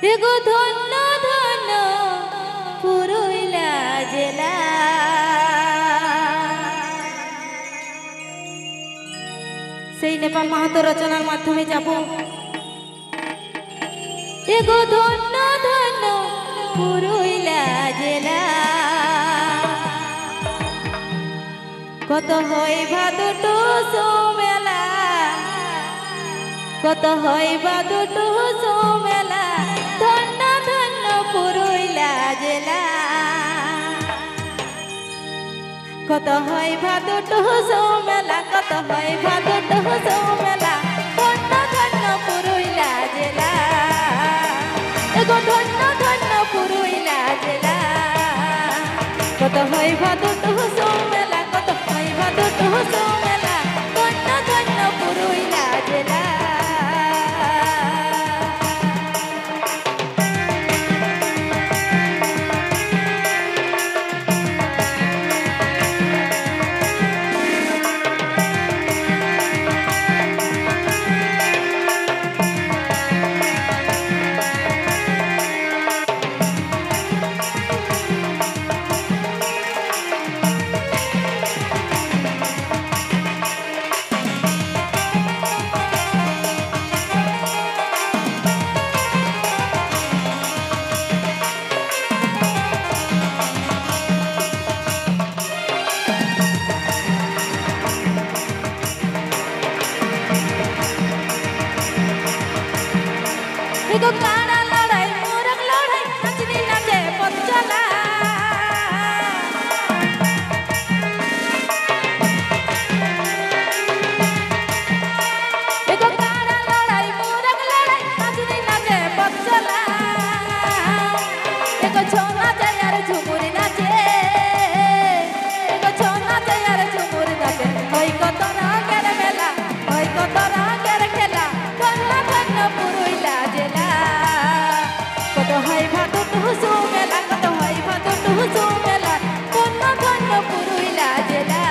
এগো ধন্য ধন্য পুরুলিয়া জেলা। সেই নেপাল মাহাতো রচনার মাধ্যমে যাব। এগো ধন্য ধন্য পুরুলিয়া জেলা, কত হয় ভাদু টুসু মেলা, কত হয় ভাদু টুসু মেলা, ধন্য ধন্য পুরুলিয়া জেলা। কত হয় ভাদু টুসু মেলা, কত হয় ভাদু টুসু মেলা, ধন্য ধন্য পুরুলিয়া জেলা। এগো ধন্য ধন্য পুরুলিয়া জেলা, কত হয় ভাদু টুসু মেলা, কত হয় ভাদু টুসু মেলা, ধন্য ধন্য পুরুলিয়া জেলা। এগো কাড়া লড়াই মোরগ লড়াই, নাচনি নাচে পথ চলা। এগো কাড়া লড়াই মোরগ লড়াই, নাচনি নাচে পথ চলা। এগো ছৌ নাচে আর ঝুমুর নাচে, এগো ছৌ নাচে আর ঝুমুর নাচে, হয় কত রঙের মেলা, হয় কত রঙের খেলা, ধন্য ধন্য পুরুলিয়া জেলা। কত হয় ভাদু টুসু মেলা, কত হয় ভাদু টুসু মেলা, ধন্য ধন্য পুরুলিয়া জেলা।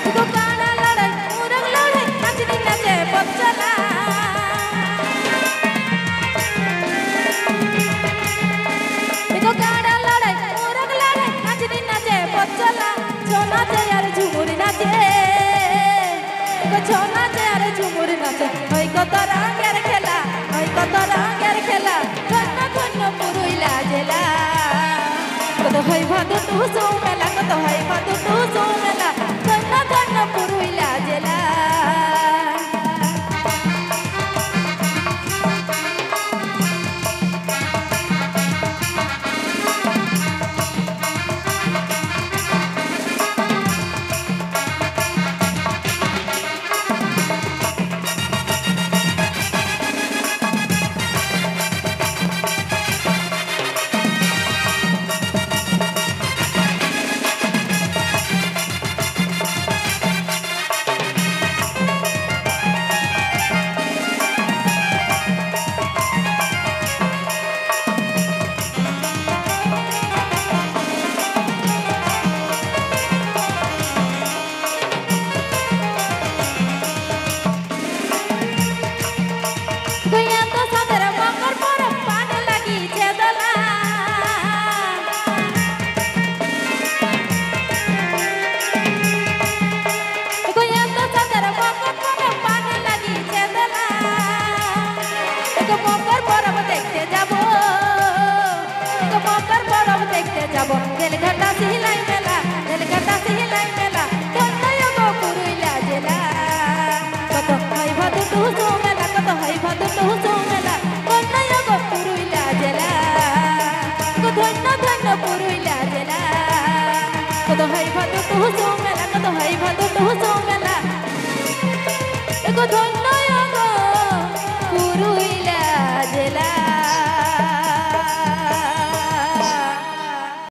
এগো কাড়া লড়াই মোরগ লড়াই, নাচনি নাচে পথ চলা। এগো কাড়া লড়াই মোরগ লড়াই, নাচনি নাচে পথ চলা। ছৌ নাচে আর ঝুমুর নাচে, এগো ছৌ নাচে আর ঝুমুর নাচে, হয় কত রঙের খেলা, হয় কত রঙের খেলা, ধন্য ধন্য পুরুলিয়া জেলা। কত হয় ভাদু টুসু মেলা, কত হয় ভাদু টুসু মেলা, ধন্য ধন্য পুরুলিয়া জেলা। গোয়ান্দা সাদের মকর পরব পানে লাগিছে দোলা। গোয়ান্দা সাদের মকর পরব পানে লাগিছে দোলা। এগো মকর পরব দেখতে যাব, এগো মকর পরব দেখতে যাব। বেলঘাটা সিলাই মেলা, বেলঘাটা সিলাই মেলা, ধন্য গো পুরুলিয়া জেলা। কত হয় ভাদু টুসু মেলা, কত হয় ভাদু ধন্য পুরুইলা জেলা কত হাই ভাদু তুহু মেলা কত হাই ভাদু তুহু মেলা এগো ধন্য